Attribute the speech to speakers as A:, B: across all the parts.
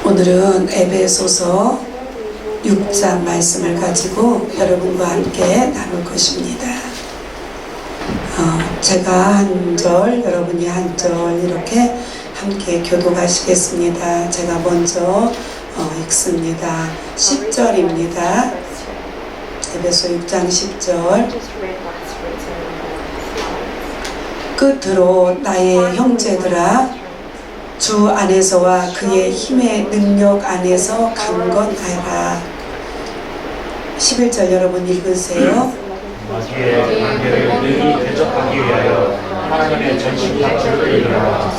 A: 오늘은 에베소서 6장 말씀을 가지고 여러분과 함께 나눌 것입니다. 제가 한 절, 여러분이 한 절 이렇게 함께 교독하시겠습니다. 제가 먼저 읽습니다. 10절입니다. 에베소 6장 10절. 끝으로 나의 형제들아, 주 안에서와 그의 힘의 능력 안에서 강건하라. 11절 여러분 읽으세요.
B: 마귀의 관계를 능히 대적하기 위하여 하나님의 전신갑주를 입으라.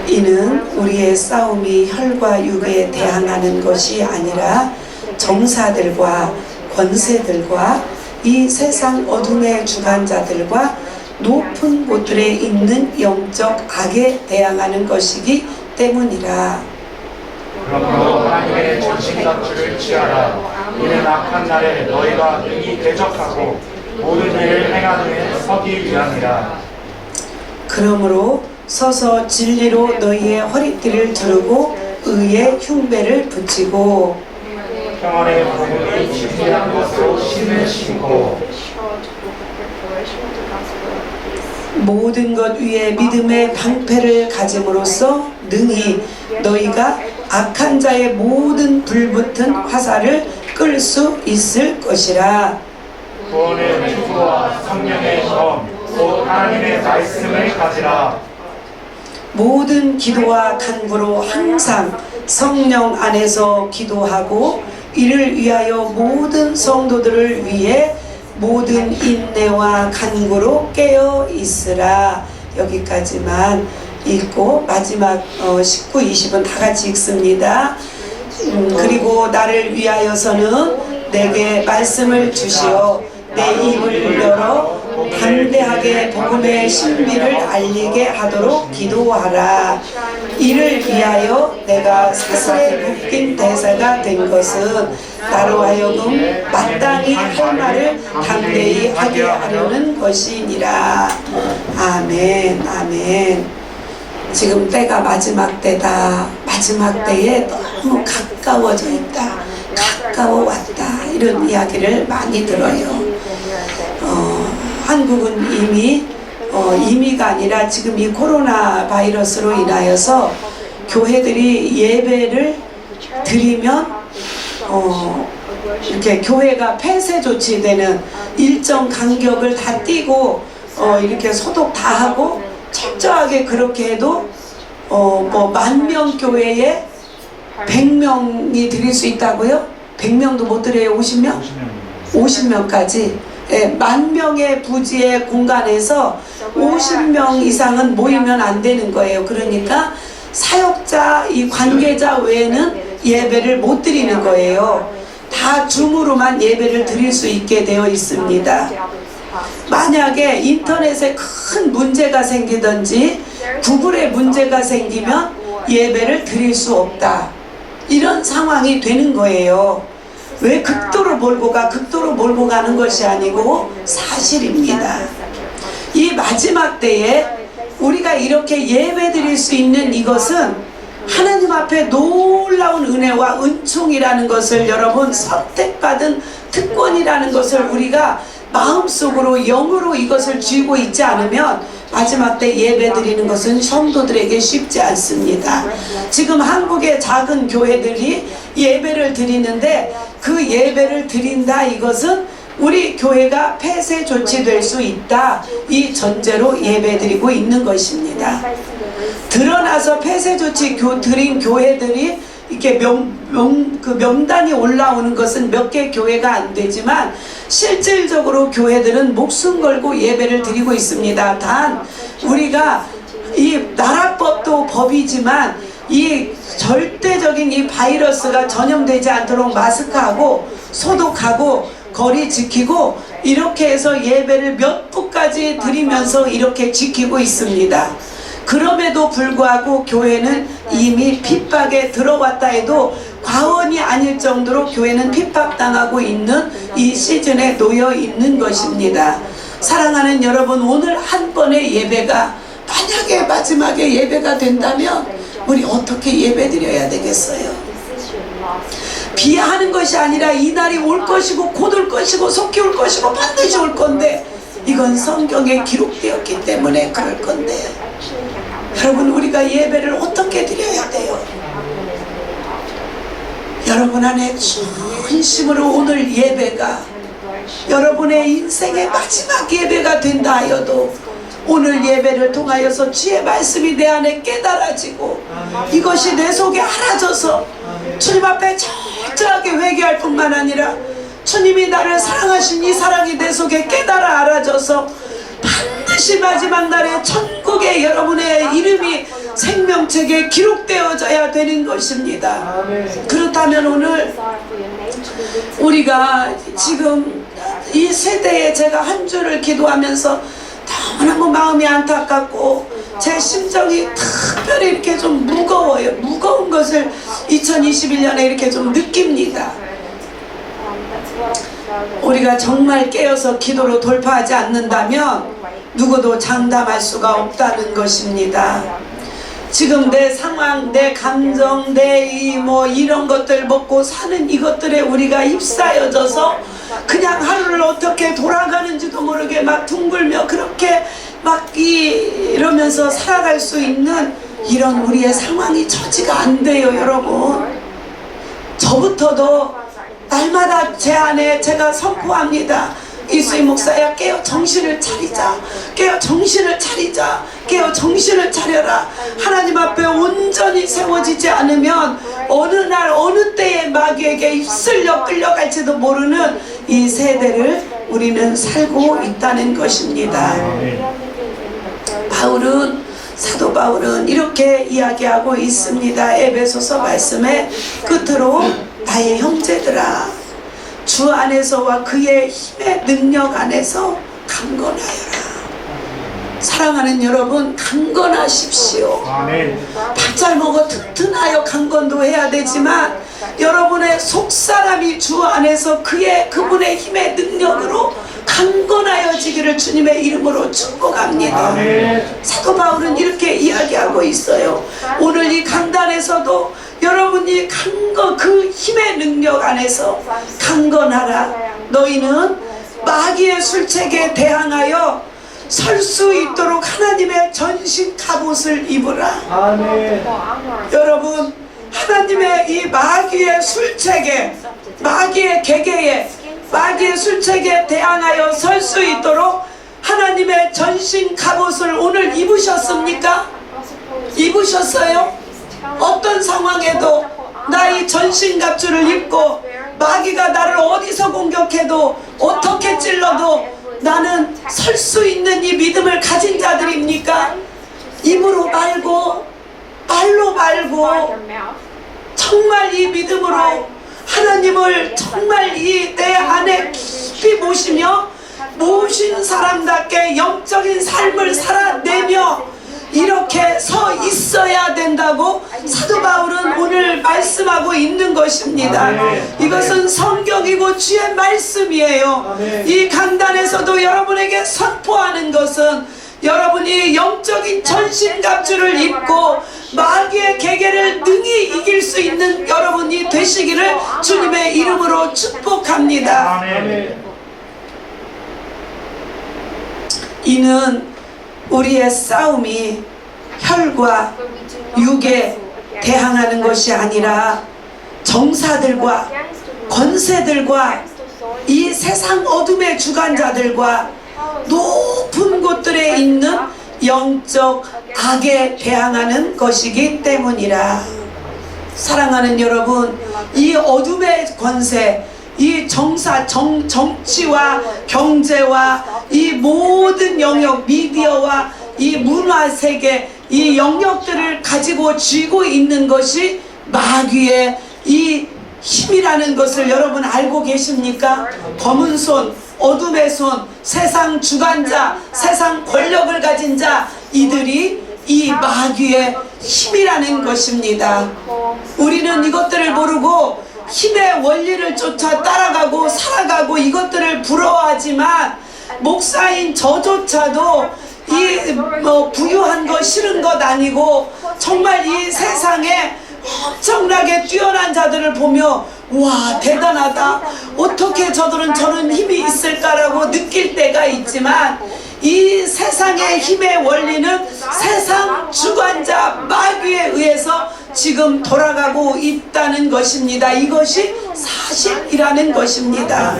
A: 이는 우리의 싸움이 혈과 육에 대항하는 것이 아니라 정사들과 권세들과 이 세상 어둠의 주관자들과 높은 곳들에 있는 영적 악에 대항하는 것이기 때문이라.
B: 그러므로 하나님의 전신갑주를 취하라. 이는 악한 날에 너희가 능히 대적하고 모든 일을 행하는 서기 위함이라.
A: 그러므로 서서 진리로 너희의 허리띠를 두르고 의의 흉배를 붙이고
B: 평안의 복음이 진리한 것으로 신을 신고
A: 모든 것 위에 믿음의 방패를 가짐으로써 능히 너희가 악한 자의 모든 불붙은 화살을 끌 수 있을 것이라.
B: 구원의 축구와 성령의 검, 곧 하나님의 말씀을 가지라.
A: 모든 기도와 간구로 항상 성령 안에서 기도하고 이를 위하여 모든 성도들을 위해 모든 인내와 간구로 깨어 있으라. 여기까지만 읽고 마지막 19, 20은 다 같이 읽습니다. 그리고 나를 위하여서는 내게 말씀을 주시어 내 입을 열어 담대하게 복음의 신비를 알리게 하도록 기도하라. 이를 위하여 내가 사슬에 묶인 대사가 된 것은 나로 하여금 마땅히 할 말을 담대히 하게 하려는 것이니라. 아멘, 아멘. 지금 때가 마지막 때다. 마지막 때에 너무 가까워져 있다. 가까워 왔다. 이런 이야기를 많이 들어요. 한국은 이미가 아니라 지금 이 코로나 바이러스로 인하여서 교회들이 예배를 드리면 이렇게 교회가 폐쇄 조치되는 일정 간격을 다 띄고 이렇게 소독 다 하고 철저하게 그렇게 해도 뭐 10,000명 교회에 100명이 드릴 수 있다고요? 100명도 못 드려요? 50명? 50명까지. 예, 10,000명의 부지의 공간에서 50명 이상은 모이면 안 되는 거예요. 그러니까 사역자, 이 관계자 외에는 예배를 못 드리는 거예요. 다 줌으로만 예배를 드릴 수 있게 되어 있습니다. 만약에 인터넷에 큰 문제가 생기든지 구글에 문제가 생기면 예배를 드릴 수 없다. 이런 상황이 되는 거예요. 왜 극도로 몰고 가는 것이 아니고 사실입니다. 이 마지막 때에 우리가 이렇게 예배 드릴 수 있는 이것은 하나님 앞에 놀라운 은혜와 은총이라는 것을, 여러분, 선택받은 특권이라는 것을 우리가 마음속으로 영으로 이것을 쥐고 있지 않으면 마지막 때 예배 드리는 것은 성도들에게 쉽지 않습니다. 지금 한국의 작은 교회들이 예배를 드리는데 그 예배를 드린다, 이것은 우리 교회가 폐쇄 조치될 수 있다, 이 전제로 예배 드리고 있는 것입니다. 드러나서 폐쇄 조치 드린 교회들이 이렇게 명단이 올라오는 것은 몇 개 교회가 안 되지만 실질적으로 교회들은 목숨 걸고 예배를 드리고 있습니다. 단 우리가 이 나라법도 법이지만 이 절대적인 이 바이러스가 전염되지 않도록 마스크하고 소독하고 거리 지키고 이렇게 해서 예배를 몇 부까지 드리면서 이렇게 지키고 있습니다. 그럼에도 불구하고 교회는 이미 핍박에 들어왔다 해도 과언이 아닐 정도로 교회는 핍박당하고 있는 이 시즌에 놓여 있는 것입니다. 사랑하는 여러분, 오늘 한 번의 예배가 만약에 마지막에 예배가 된다면 우리 어떻게 예배 드려야 되겠어요? 비하하는 것이 아니라 이 날이 올 것이고 곧 올 것이고 속히 올 것이고 반드시 올 건데 이건 성경에 기록되었기 때문에 그럴 건데 여러분 우리가 예배를 어떻게 드려야 돼요? 여러분 안에 진심으로 오늘 예배가 여러분의 인생의 마지막 예배가 된다 하여도 오늘 예배를 통하여서 주의 말씀이 내 안에 깨달아지고 이것이 내 속에 알아져서 주님 앞에 철저하게 회개할 뿐만 아니라 주님이 나를 사랑하신 이 사랑이 내 속에 깨달아 알아져서 반드시 마지막 날에 천국에 여러분의 이름이 생명책에 기록되어져야 되는 것입니다. 그렇다면 오늘 우리가 지금 이 세대에 제가 한 주를 기도하면서 너무너무 마음이 안타깝고 제 심정이 특별히 이렇게 좀 무거워요. 무거운 것을 2021년에 이렇게 좀 느낍니다. 우리가 정말 깨어서 기도로 돌파하지 않는다면 누구도 장담할 수가 없다는 것입니다. 지금 내 상황, 내 감정, 내 이런 것들 먹고 사는 이것들에 우리가 휩싸여져서 그냥 하루를 어떻게 돌아가는지도 모르게 막 둥글며 그렇게 막 이러면서 살아갈 수 있는 이런 우리의 상황이 처지가 안 돼요, 여러분. 저부터도 날마다 제 안에 제가 선포합니다. 이수희 목사야, 깨어 정신을 차리자. 깨어 정신을 차리자. 깨어 정신을 차려라. 하나님 앞에 온전히 세워지지 않으면 어느 날 어느 때에 마귀에게 휩쓸려 끌려갈지도 모르는 이 세대를 우리는 살고 있다는 것입니다. 사도 바울은 이렇게 이야기하고 있습니다. 에베소서 말씀의 끝으로 나의 형제들아 주 안에서와 그의 힘의 능력 안에서 강건하여라. 사랑하는 여러분, 강건하십시오. 밥 잘 먹어 튼튼하여 강건도 해야 되지만 여러분의 속사람이 주 안에서 그분의 힘의 능력으로 강건하여지기를 주님의 이름으로 축복합니다. 사도 바울은 이렇게 이야기하고 있어요. 오늘 이 강단에서도 여러분이 그 힘의 능력 안에서 강건하라. 너희는 마귀의 술책에 대항하여 설 수 있도록 하나님의 전신 갑옷을 입으라. 아멘. 여러분, 하나님의 이 마귀의 술책에, 마귀의 계계에, 마귀의 술책에 대항하여 설 수 있도록 하나님의 전신 갑옷을 오늘 입으셨습니까? 입으셨어요? 어떤 상황에도 나의 전신갑주를 입고 마귀가 나를 어디서 공격해도 어떻게 찔러도 나는 설 수 있는 이 믿음을 가진 자들입니까? 입으로 말고 말로 말고 정말 이 믿음으로 하나님을 정말 이 내 안에 깊이 모신 사람답게 영적인 삶을 살아내며 이렇게 서 있어야 된다고 사도 바울은 오늘 말씀하고 있는 것입니다. 이것은 성경이고 주의 말씀이에요. 이 강단에서도 여러분에게 선포하는 것은 여러분이 영적인 전신갑주를 입고 마귀의 계계를 능히 이길 수 있는 여러분이 되시기를 주님의 이름으로 축복합니다. 이는 우리의 싸움이 혈과 육에 대항하는 것이 아니라 정사들과 권세들과 이 세상 어둠의 주관자들과 높은 곳들에 있는 영적 악에 대항하는 것이기 때문이라. 사랑하는 여러분, 이 어둠의 권세, 이 정치와 경제와 이 모든 영역, 미디어와 이 문화세계, 이 영역들을 가지고 쥐고 있는 것이 마귀의 이 힘이라는 것을 여러분 알고 계십니까? 검은 손, 어둠의 손, 세상 주관자, 세상 권력을 가진 자, 이들이 이 마귀의 힘이라는 것입니다. 우리는 이것들을 모르고 힘의 원리를 쫓아 따라가고 살아가고 이것들을 부러워하지만 목사인 저조차도 부유한 거 싫은 것 아니고 정말 이 세상에 엄청나게 뛰어난 자들을 보며 와 대단하다, 어떻게 저들은 저런 힘이 있을까라고 느낄 때가 있지만, 이 세상의 힘의 원리는 세상 주관자 마귀에 의해서 지금 돌아가고 있다는 것입니다. 이것이 사실이라는 것입니다.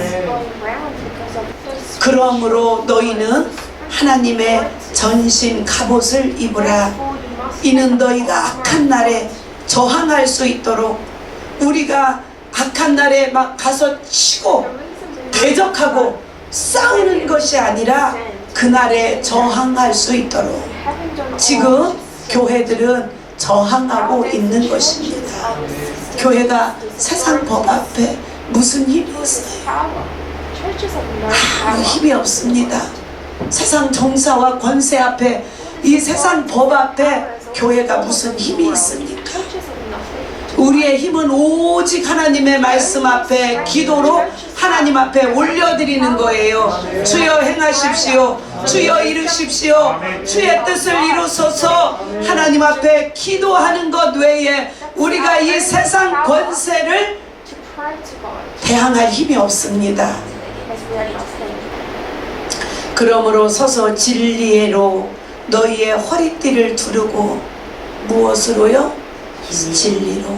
A: 그러므로 너희는 하나님의 전신 갑옷을 입으라. 이는 너희가 악한 날에 저항할 수 있도록, 우리가 악한 날에 막 가서 치고 대적하고 싸우는 것이 아니라 그날에 저항할 수 있도록 지금 교회들은 저항하고 있는 것입니다. 교회가 세상 법 앞에 무슨 힘이 있어요? 아무 힘이 없습니다. 세상 정사와 권세 앞에, 이 세상 법 앞에 교회가 무슨 힘이 있습니까? 우리의 힘은 오직 하나님의 말씀 앞에 기도로 하나님 앞에 올려드리는 거예요. 주여 행하십시오, 주여 이루십시오, 주의 뜻을 이루소서. 하나님 앞에 기도하는 것 외에 우리가 이 세상 권세를 대항할 힘이 없습니다. 그러므로 서서 진리로 너희의 허리띠를 두르고, 무엇으로요? 진리로.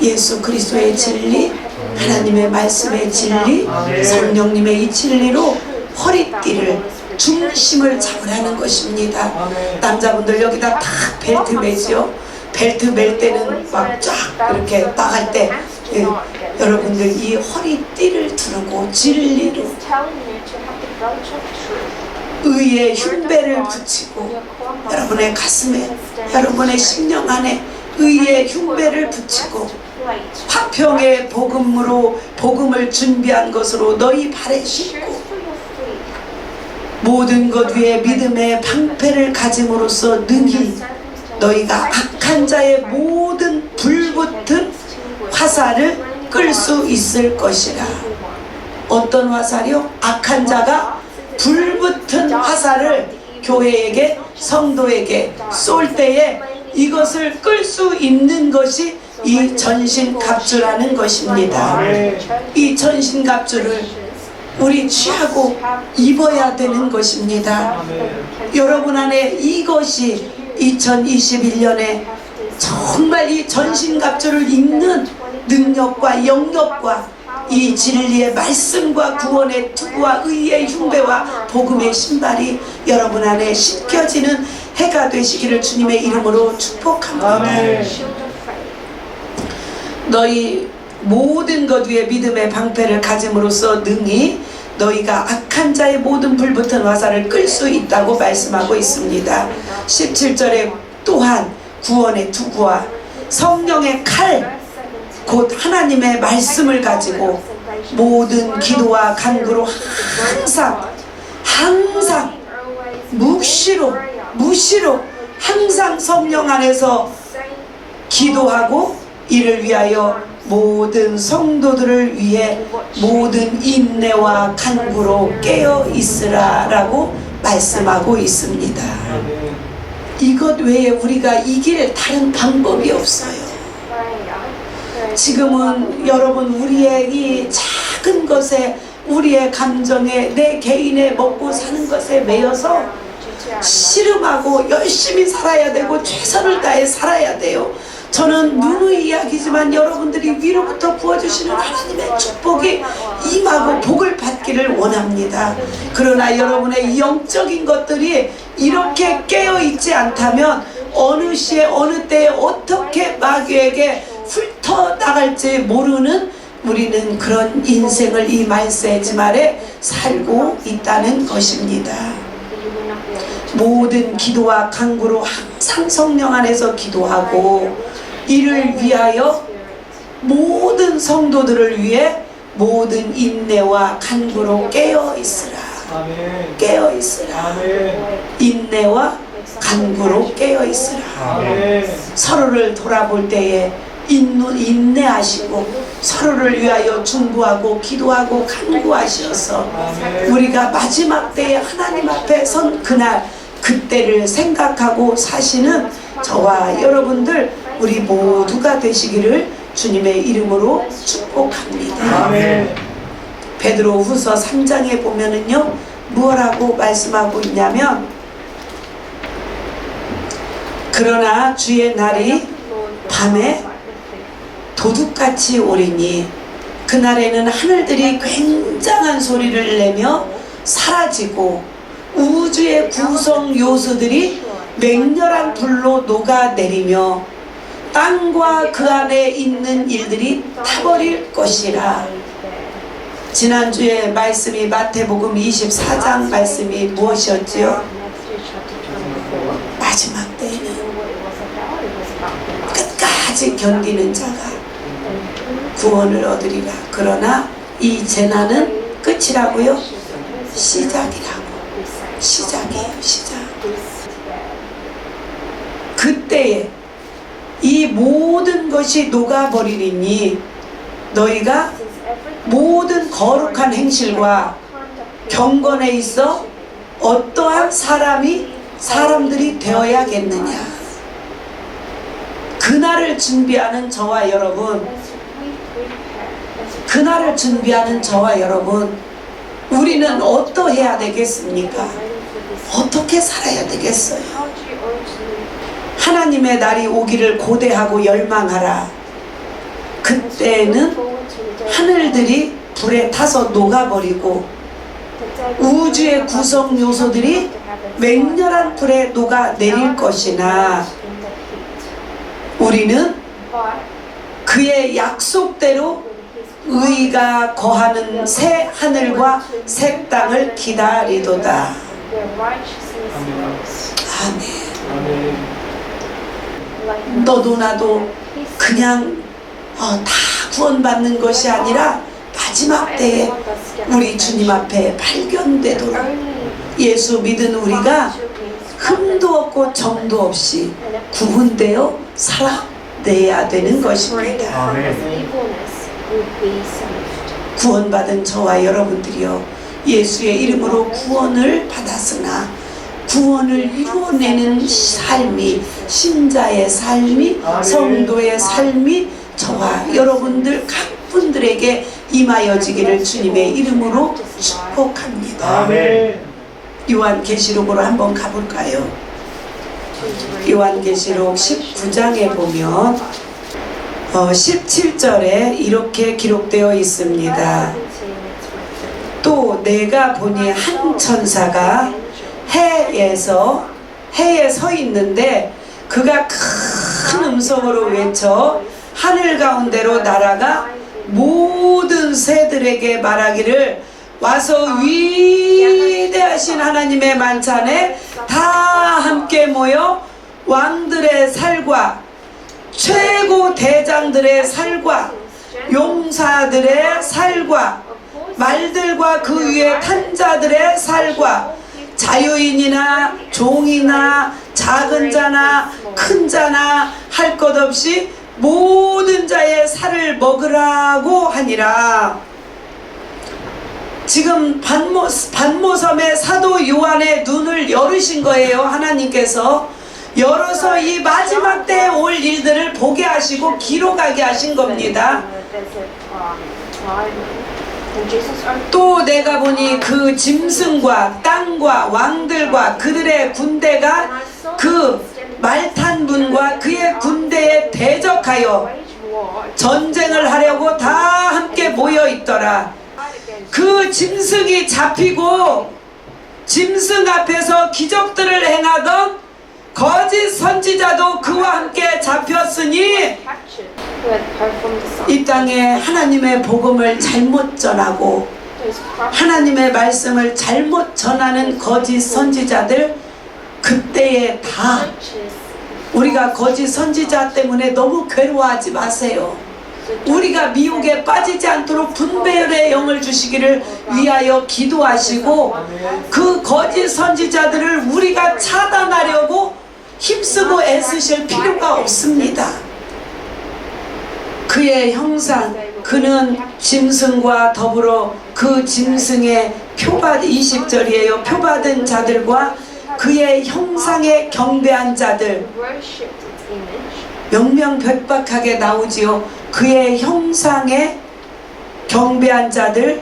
A: 예수 그리스도의 진리, 하나님의 말씀의 진리, 성령님의 이 진리로 허리띠를, 중심을 잡으라는 것입니다. 남자분들 여기다 딱 벨트 매죠. 벨트 멜 때는 막 쫙 이렇게 나갈 때 여러분들 이 허리띠를 두르고 진리로 의의 흉배를 붙이고, 여러분의 가슴에, 여러분의 심령 안에 의의 흉배를 붙이고, 화평의 복음으로, 복음을 준비한 것으로 너희 발에 신고, 모든 것 위에 믿음의 방패를 가짐으로써 능히 너희가 악한 자의 모든 불붙은 화살을 끌 수 있을 것이라. 어떤 화살이요? 악한 자가 불붙은 화살을 교회에게, 성도에게 쏠 때에 이것을 끌 수 있는 것이 이 전신갑주라는 것입니다. 이 전신갑주를 우리 취하고 입어야 되는 것입니다. 여러분 안에 이것이 2021년에 정말 이 전신갑주를 입는 능력과 영역과 이 진리의 말씀과 구원의 투구와 의의 흉배와 복음의 신발이 여러분 안에 신겨지는 해가 되시기를 주님의 이름으로 축복합니다. 너희 모든 것 위에 믿음의 방패를 가짐으로써 능히 너희가 악한 자의 모든 불붙은 화살을 끌 수 있다고 말씀하고 있습니다. 17절에 또한 구원의 투구와 성령의 칼, 곧 하나님의 말씀을 가지고 모든 기도와 간구로 항상 무시로 항상 성령 안에서 기도하고, 이를 위하여 모든 성도들을 위해 모든 인내와 간구로 깨어 있으라 라고 말씀하고 있습니다. 이것 외에 우리가 이길 다른 방법이 없어요. 지금은 여러분, 우리의 이 작은 것에, 우리의 감정에, 내 개인의 먹고 사는 것에 매여서 씨름하고 열심히 살아야 되고 최선을 다해 살아야 돼요. 저는 누누이 이야기지만 여러분들이 위로부터 부어주시는 하나님의 축복이 임하고 복을 받기를 원합니다. 그러나 여러분의 영적인 것들이 이렇게 깨어있지 않다면 어느 시에 어느 때에 어떻게 마귀에게 훑어나갈지 모르는, 우리는 그런 인생을 이 말세지 말에 살고 있다는 것입니다. 모든 기도와 간구로 항상 성령 안에서 기도하고, 이를 위하여 모든 성도들을 위해 모든 인내와 간구로 깨어 있으라. 깨어 있으라. 인내와 간구로 깨어 있으라. 서로를 돌아볼 때에 인내하시고 서로를 위하여 중보하고 기도하고 간구하셔서 우리가 마지막 때에 하나님 앞에 선 그날, 그때를 생각하고 사시는 저와 여러분들 우리 모두가 되시기를 주님의 이름으로 축복합니다.
B: 아멘.
A: 베드로후서 3장에 보면은요, 무엇라고 말씀하고 있냐면, 그러나 주의 날이 밤에 도둑같이 오리니 그날에는 하늘들이 굉장한 소리를 내며 사라지고 우주의 구성 요소들이 맹렬한 불로 녹아내리며 땅과 그 안에 있는 일들이 타버릴 것이라. 지난주에 말씀이 마태복음 24장 말씀이 무엇이었지요? 마지막 때에는 끝까지 견디는 자가 구원을 얻으리라. 그러나 이 재난은 끝이라고요? 시작이라고. 시작이에요, 시작. 그때에 이 모든 것이 녹아버리리니 너희가 모든 거룩한 행실과 경건에 있어 어떠한 사람들이 되어야겠느냐. 그날을 준비하는 저와 여러분, 그날을 준비하는 저와 여러분, 우리는 어떠해야 되겠습니까? 어떻게 살아야 되겠어요? 하나님의 날이 오기를 고대하고 열망하라. 그때는 하늘들이 불에 타서 녹아버리고 우주의 구성 요소들이 맹렬한 불에 녹아내릴 것이나 우리는 그의 약속대로 의가 거하는 새 하늘과 새 땅을 기다리도다. 아멘. 너도 나도 그냥 다 구원받는 것이 아니라 마지막 때에 우리 주님 앞에 발견되도록 예수 믿은 우리가 흠도 없고 정도 없이 구분되어 살아내야 되는 것입니다.
B: 아멘.
A: 구원받은 저와 여러분들이요, 예수의 이름으로 구원을 받았으나 구원을 이루어내는 삶이, 신자의 삶이, 성도의 삶이 저와 여러분들 각분들에게 임하여지기를 주님의 이름으로 축복합니다.
B: 아멘.
A: 요한계시록으로 한번 가볼까요? 요한계시록 19장에 보면 17절에 이렇게 기록되어 있습니다. 또 내가 보니 한 천사가 해에 서 있는데 그가 큰 음성으로 외쳐 하늘 가운데로 날아가 모든 새들에게 말하기를 와서 위대하신 하나님의 만찬에 다 함께 모여 왕들의 살과 최고 대장들의 살과 용사들의 살과 말들과 그 위에 탄 자들의 살과 자유인이나 종이나 작은 자나 큰 자나 할 것 없이 모든 자의 살을 먹으라고 하니라. 지금 반모섬의 사도 요한의 눈을 열으신 거예요. 하나님께서 열어서 이 마지막 때에 올 일들을 보게 하시고 기록하게 하신 겁니다. 또 내가 보니 그 짐승과 땅과 왕들과 그들의 군대가 그 말탄 분과 그의 군대에 대적하여 전쟁을 하려고 다 함께 모여 있더라. 그 짐승이 잡히고 짐승 앞에서 기적들을 행하던 거짓 선지자도 그와 함께 잡혔으니 이 땅에 하나님의 복음을 잘못 전하고 하나님의 말씀을 잘못 전하는 거짓 선지자들, 그때에 다 우리가 거짓 선지자 때문에 너무 괴로워하지 마세요. 우리가 미혹에 빠지지 않도록 분배율의 영을 주시기를 위하여 기도하시고 그 거짓 선지자들을 우리가 차단하려고 힘쓰고 애쓰실 필요가 없습니다. 그의 형상, 그는 짐승과 더불어 그 짐승의 표받은 20절이에요. 표받은 자들과 그의 형상에 경배한 자들, 명명백박하게 나오지요. 그의 형상에 경배한 자들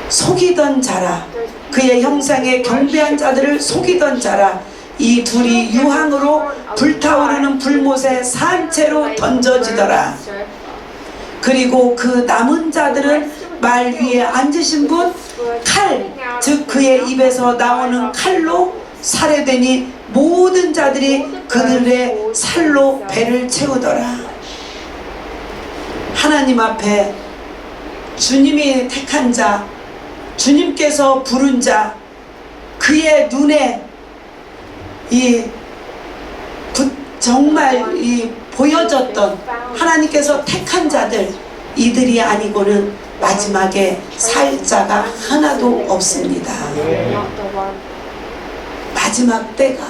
A: 속이던 자라. 그의 형상에 경배한 자들을 속이던 자라. 이 둘이 유황으로 불타오르는 불못에 산채로 던져지더라. 그리고 그 남은 자들은 말 위에 앉으신 분 칼, 즉 그의 입에서 나오는 칼로 살해되니 모든 자들이 그들의 살로 배를 채우더라. 하나님 앞에 주님이 택한 자, 주님께서 부른 자, 그의 눈에 정말 보여졌던 하나님께서 택한 자들, 이들이 아니고는 마지막에 살 자가 하나도 없습니다. 마지막 때가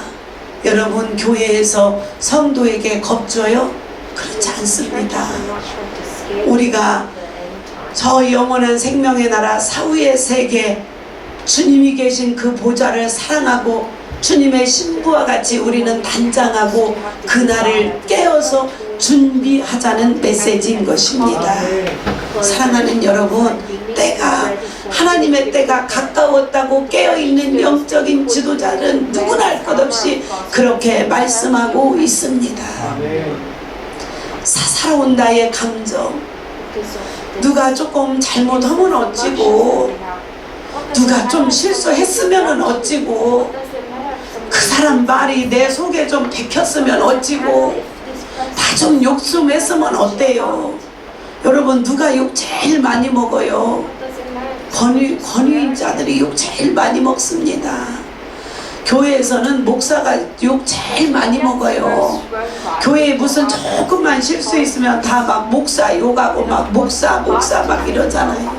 A: 여러분 교회에서 성도에게 겁줘요? 그렇지 않습니다. 우리가 저 영원한 생명의 나라 사후의 세계 주님이 계신 그 보좌를 사랑하고 주님의 신부와 같이 우리는 단장하고 그날을 깨어서 준비하자는 메시지인 것입니다. 사랑하는 여러분, 때가 하나님의 때가 가까웠다고 깨어있는 영적인 지도자는 누구나 할 것 없이 그렇게 말씀하고 있습니다. 살아온 나의 감정, 누가 조금 잘못하면 어찌고, 누가 좀 실수했으면 어찌고, 그 사람 말이 내 속에 좀 bek혔으면 어찌고, 다 좀 욕 좀 했으면 어때요? 여러분, 누가 욕 제일 많이 먹어요? 권위인자들이 욕 제일 많이 먹습니다. 교회에서는 목사가 욕 제일 많이 먹어요. 교회에 무슨 조금만 실수 있으면 다 막 목사 욕하고 막 목사 막 이러잖아요.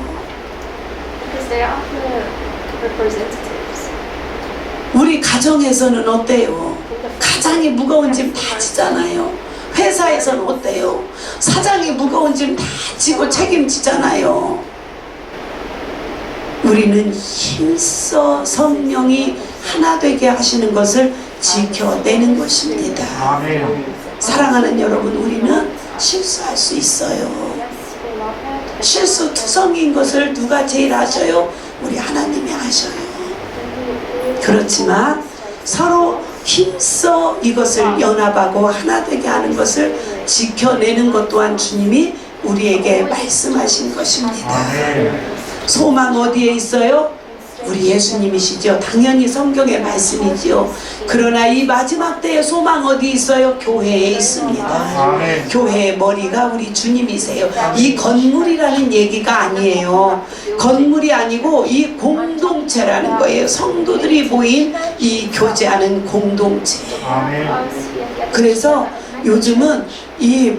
A: 우리 가정에서는 어때요? 가장이 무거운 짐 다 지잖아요. 회사에서는 어때요? 사장이 무거운 짐 다 지고 책임지잖아요. 우리는 힘써 성령이 하나 되게 하시는 것을 지켜내는 것입니다. 사랑하는 여러분, 우리는 실수할 수 있어요. 실수투성이인 것을 누가 제일 아셔요? 우리 하나님이 아셔요. 그렇지만 서로 힘써 이것을 연합하고 하나 되게 하는 것을 지켜내는 것 또한 주님이 우리에게 말씀하신 것입니다. 소망 어디에 있어요? 우리 예수님이시죠. 당연히 성경의 말씀이지요. 그러나 이 마지막 때의 소망 어디 있어요? 교회에 있습니다. 교회의 머리가 우리 주님이세요. 이 건물이라는 얘기가 아니에요. 건물이 아니고 이 공동체라는 거예요. 성도들이 모인 이 교제하는 공동체. 그래서 요즘은 이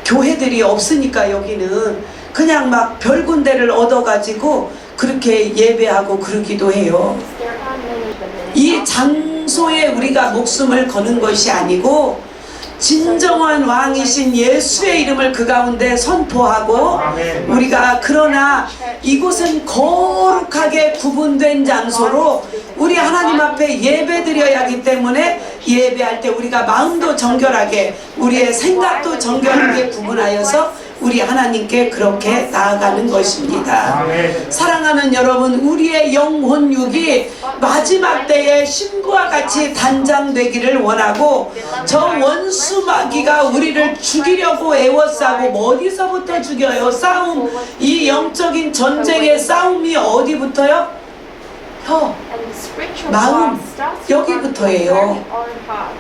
A: 교회들이 없으니까 여기는 그냥 막 별 군데를 얻어가지고 그렇게 예배하고 그러기도 해요. 이 장소에 우리가 목숨을 거는 것이 아니고 진정한 왕이신 예수의 이름을 그 가운데 선포하고 우리가 그러나 이곳은 거룩하게 구분된 장소로 우리 하나님 앞에 예배드려야 하기 때문에 예배할 때 우리가 마음도 정결하게 우리의 생각도 정결하게 구분하여서 우리 하나님께 그렇게 나아가는 것입니다. 사랑하는 여러분, 우리의 영혼육이 마지막 때에 신부와 같이 단장되기를 원하고 저 원수 마귀가 우리를 죽이려고 애워싸고 어디서부터 죽여요? 싸움, 이 영적인 전쟁의 싸움이 어디부터요? 마음, 여기부터예요.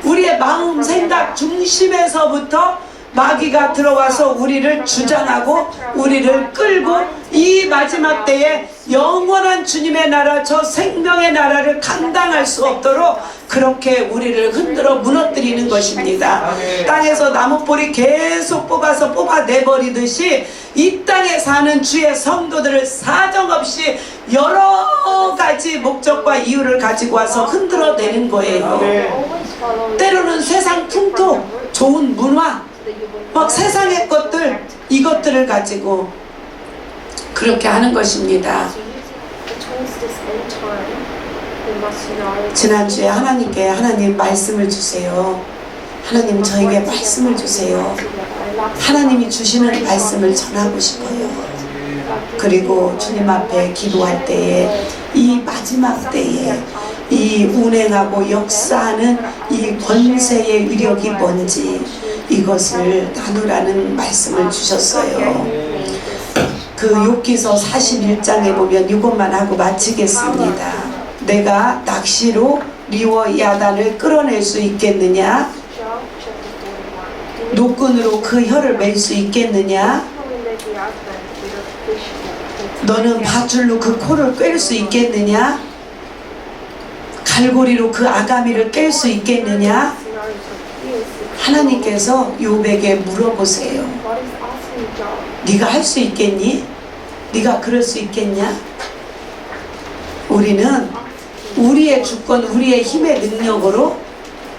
A: 우리의 마음, 생각 중심에서부터 마귀가 들어와서 우리를 주장하고 우리를 끌고 이 마지막 때에 영원한 주님의 나라, 저 생명의 나라를 감당할 수 없도록 그렇게 우리를 흔들어 무너뜨리는 것입니다. 땅에서 나무뿌리 계속 뽑아내버리듯이 이 땅에 사는 주의 성도들을 사정없이 여러 가지 목적과 이유를 가지고 와서 흔들어내는 거예요. 때로는 세상 풍토, 좋은 문화, 막 세상의 것들, 이것들을 가지고 그렇게 하는 것입니다. 지난주에 하나님께 하나님 말씀을 주세요. 하나님 저에게 말씀을 주세요. 하나님이 주시는 말씀을 전하고 싶어요. 그리고 주님 앞에 기도할 때에 이 마지막 때에 이 운행하고 역사하는 이 권세의 위력이 뭔지 이것을 나누라는 말씀을 주셨어요. 그 욥기서 41장에 보면 이것만 하고 마치겠습니다. 내가 낚시로 리워 야단을 끌어낼 수 있겠느냐? 노끈으로 그 혀를 맬 수 있겠느냐? 너는 밧줄로 그 코를 꿰를 수 있겠느냐? 갈고리로 그 아가미를 깰 수 있겠느냐? 하나님께서 욥에게 물어보세요. 네가 할 수 있겠니? 네가 그럴 수 있겠냐? 우리는 우리의 주권, 우리의 힘의 능력으로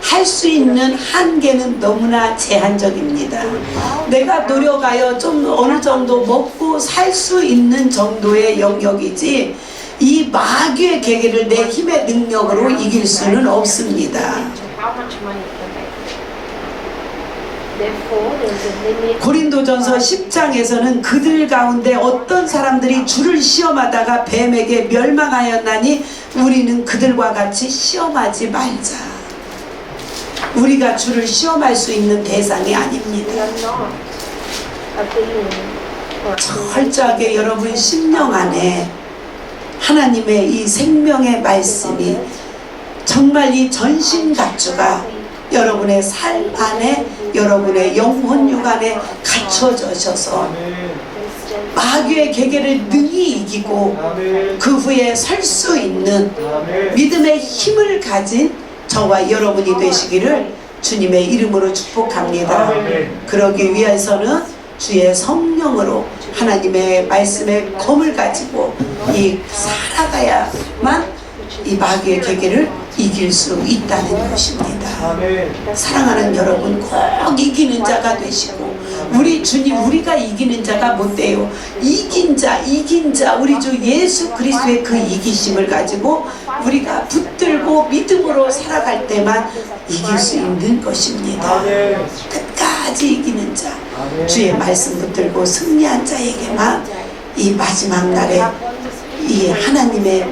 A: 할 수 있는 한계는 너무나 제한적입니다. 내가 노력하여 좀 어느 정도 먹고 살 수 있는 정도의 영역이지 이 마귀의 계계를 내 힘의 능력으로 이길 수는 없습니다. 고린도전서 10장에서는 그들 가운데 어떤 사람들이 주를 시험하다가 뱀에게 멸망하였나니 우리는 그들과 같이 시험하지 말자. 우리가 주를 시험할 수 있는 대상이 아닙니다. 철저하게 여러분 심령 안에 하나님의 이 생명의 말씀이 정말 이 전신갑주가 여러분의 삶 안에 여러분의 영혼 육안에 갖춰져셔서 마귀의 계계를 능히 이기고 그 후에 설 수 있는 믿음의 힘을 가진 저와 여러분이 되시기를 주님의 이름으로 축복합니다. 그러기 위해서는 주의 성령으로 하나님의 말씀의 검을 가지고 이 살아가야만 이 마귀의 계계를 이길 수 있다는 것입니다. 사랑하는 여러분, 꼭 이기는 자가 되시고 우리 주님, 우리가 이기는 자가 못 돼요. 이긴 자 우리 주 예수 그리스도의 그 이기심을 가지고 우리가 붙들고 믿음으로 살아갈 때만 이길 수 있는 것입니다. 끝까지 이기는 자, 주의 말씀 붙들고 승리한 자에게만 이 마지막 날에 이 하나님의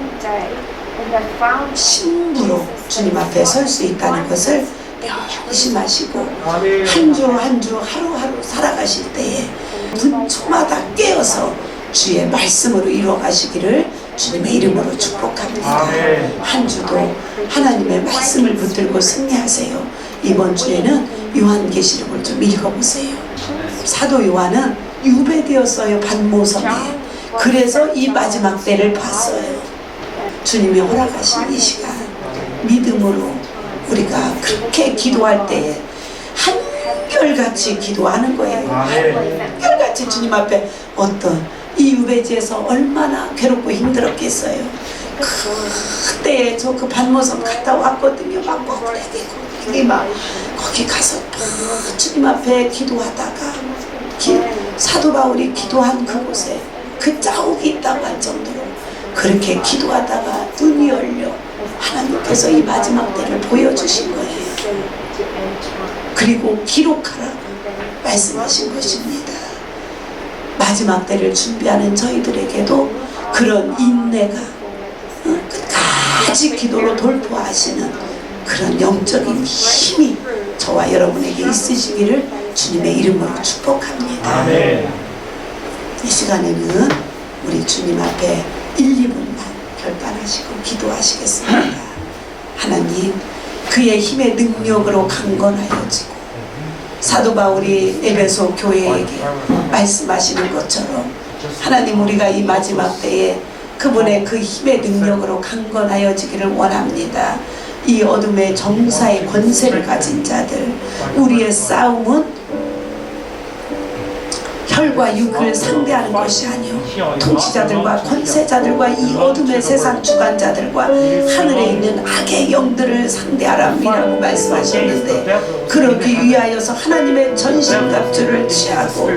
A: 신부로 주님 앞에 설 수 있다는 것을 명심하시고 한 주 한 주 하루하루 살아가실 때에 분초마다 깨어서 주의 말씀으로 이루어가시기를 주님의 이름으로 축복합니다. 한 주도 하나님의 말씀을 붙들고 승리하세요. 이번 주에는 요한계시록을 좀 읽어보세요. 사도 요한은 유배되었어요. 반모섬에. 그래서 이 마지막 때를 봤어요. 주님이 허락하신 이 시간 믿음으로 우리가 그렇게 기도할 때에 한결같이 기도하는 거예요. 한결같이 주님 앞에 어떤 이 유배지에서 얼마나 괴롭고 힘들었겠어요. 그때에 저 그 반모섬 갔다 왔거든요. 막 거기 막 거기 가서 주님 앞에 기도하다가 사도 바울이 기도한 그곳에 그 자욱이 있다고 할 정도로 그렇게 기도하다가 눈이 열려 하나님께서 이 마지막 때를 보여주신 거예요. 그리고 기록하라 말씀하신 것입니다. 마지막 때를 준비하는 저희들에게도 그런 인내가 끝까지 기도로 돌포하시는 그런 영적인 힘이 저와 여러분에게 있으시기를 주님의 이름으로 축복합니다.
B: 아멘.
A: 이 시간에는 우리 주님 앞에 1, 2분만 결단하시고 기도하시겠습니다. 하나님, 그의 힘의 능력으로 강건하여지고 사도 바울이 에베소 교회에게 말씀하시는 것처럼 하나님, 우리가 이 마지막 때에 그분의 그 힘의 능력으로 강건하여지기를 원합니다. 이 어둠의 정사의 권세를 가진 자들, 우리의 싸움은 혈과 육을 상대하는 것이 아니요 통치자들과 권세자들과 이 어둠의 세상 주관자들과 하늘에 있는 악의 영들을 상대하라고 말씀하셨는데, 그러기 위하여서 하나님의 전신갑주를 취하고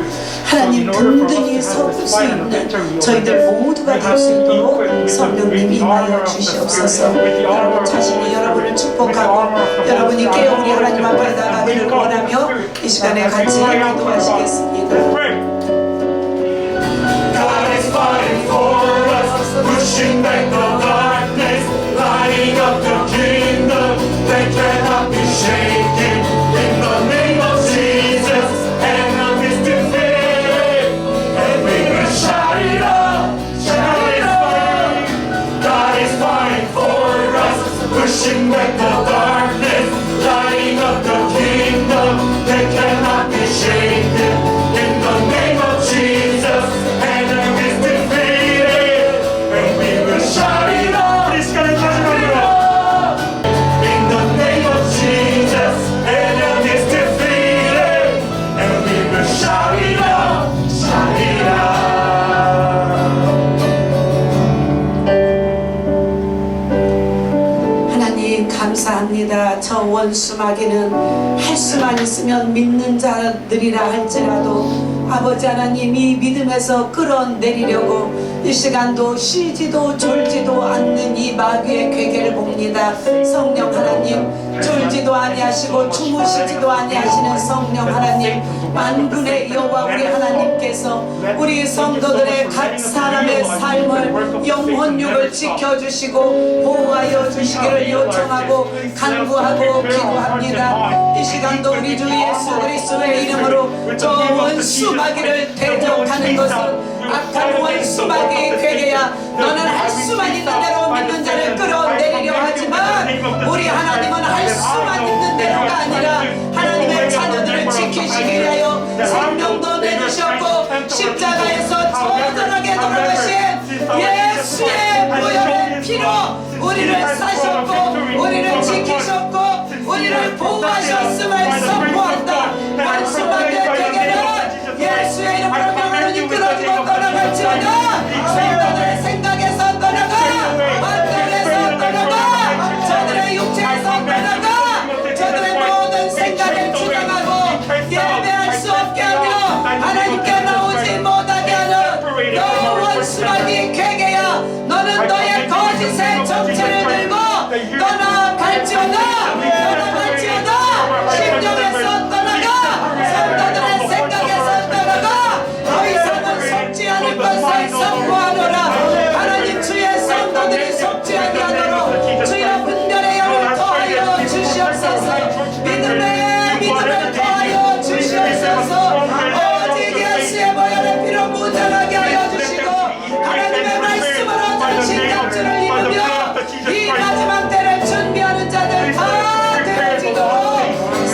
A: 하나님 든든히 설 수 있는 저희들 모두가 될 수 있도록 성령님 임하여 주시옵소서. 여러분 자신이 여러분을 축복하고 여러분이 깨어 우리 하나님 앞에 나가기를 원하며 이 시간에 같이 기도하시겠습니다.
C: God is fighting for us, pushing back the darkness, lighting up the kingdom that cannot be shaken. In the name of Jesus, enemies defeated, and we will shout it up, shout it up. God is fighting for us, pushing back the darkness, lighting up the kingdom that cannot be shaken. In the name of Jesus, enemies defeated, and we will shout it up.
B: 이 시간에 마지막으로
C: In the name of Jesus, enemies defeated, and we will shout it up, shout it up.
A: 하나님 감사합니다. 저 원수 마귀는 할 수만 있으면 믿는 자들이라 할지라도 아버지 하나님 이 믿음에서 끌어내리려고 이 시간도 쉬지도 졸지도 않는 이 마귀의 괴계를 봅니다. 성령 하나님, 졸지도 아니하시고 주무시지도 아니하시는 성령 하나님, 만군의 여호와 우리 하나님께서 우리 성도들의 각 사람의 삶을 영혼육을 지켜주시고 보호하여 주시기를 요청하고 간구하고 기도합니다. 이 시간도 우리 주 예수 그리스도의 이름으로 저 원수 마귀를 대적하는 것은 악한 원수 마귀의 괴계야, 너는 할 수만 있는 대로 믿는 자를 끌어내리려 하지만 우리 하나님은 할 수만 있는 대로가 아니라 하나님의 자녀들을 지키시기 위하여 생명도 내주셨고 십자가에서 처절하게 돌아가신 예수의 보혈의 피로 우리를 사셨고 우리를 지키셨고 우리를 보호하셨음을 선포한다. 원수 마귀의 괴계는 예수의 이름으로 명하노니 끊어지고 떠나갈지어다. 성도들의 생각에서 떠나가, 마음에서 떠나가, 저들의 육체에서 떠나가, 저들의 모든 생각을 주장하고 예배할 수 없게 하며 하나님께 나오지 못하게 하는 너 원수 마귀 괴계야, 너는 너의 거짓의 정체를 들고 떠나갈지어다. 심령에서 떠나가, 성도들의 생각에서 떠나가, 더 이상은 속지 않을 것을 선포하노라. 하나님 주의 성도들이 속지 아니하도록 주여 분별의 영을 더하여 주시옵소서. 믿음의 믿음을 더하여 주시옵소서. 오직 예수의 보혈의 피로 무장하게 하여 주시고 하나님의 말씀으로 전신갑주를 입으며 이 마지막 때를 준비하는 자들 다 되어지도록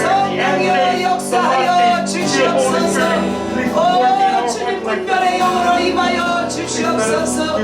A: 성령이여 역사하여 주시옵소서. 오 주님 분별의 영으로 임하여 주시옵소서.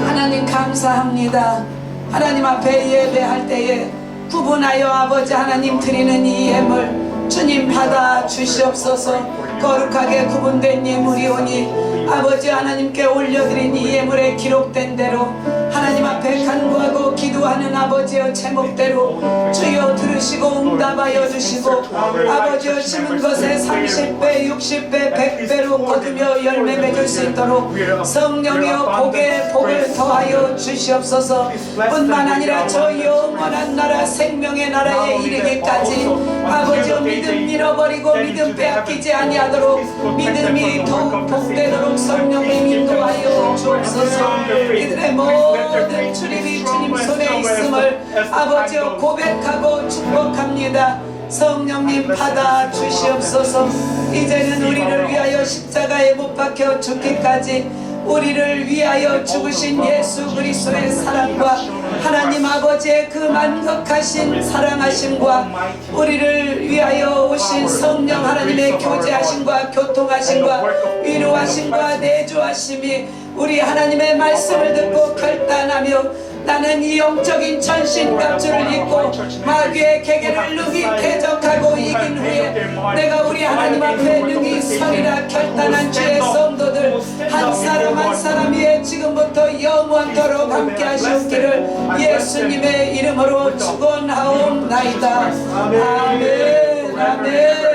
A: 하나님 감사합니다. 하나님 앞에 예배할 때에 구분하여 아버지 하나님 드리는 이 예물 주님 받아 주시옵소서. 거룩하게 구분된 예물이오니 아버지 하나님께 올려드린 이 예물에 기록된 대로 하나님 앞에 간구하고 기도하는 아버지의 제목대로 주여 들으시고 응답하여 주시고 아버지여 심은 것에 30배 60배 100배로 거두며 열매 맺을 수 있도록 성령이여 복에 복을 더하여 주시옵소서. 뿐만 아니라 저 영원한 나라 생명의 나라에 이르기까지 아버지여 믿음 잃어버리고 믿음 빼앗기지 아니하도록 믿음이 더욱 복되도록 성령님 인도하여 주옵소서. 이들의 모든 출입이 주님 손에 있음을 아버지여 고백하고 축복합니다. 성령님 받아 주시옵소서. 이제는 우리를 위하여 십자가에 못 박혀 죽기까지 우리를 위하여 죽으신 예수 그리스도의 사랑과 하나님 아버지의 그 만극하신 사랑하심과 우리를 위하여 오신 성령 하나님의 교제하심과 교통하심과 위로하심과 내주하심이 우리 하나님의 말씀을 듣고 결단하며 나는 이 영적인 전신갑주를 입고 마귀의 계계를 능히 대적하고 이긴 후에 내가 우리 하나님 앞에 능히 서리라 결단한 주의 성도들 한 사람 한 사람 위에 지금부터 영원토록 함께 하시옵기를 예수님의 이름으로 축원하옵나이다. 아멘. 아멘.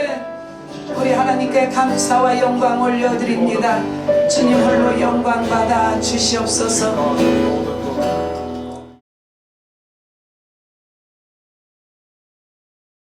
A: 우리 하나님께 감사와 영광 올려드립니다. 주님 홀로 영광 받아 주시옵소서.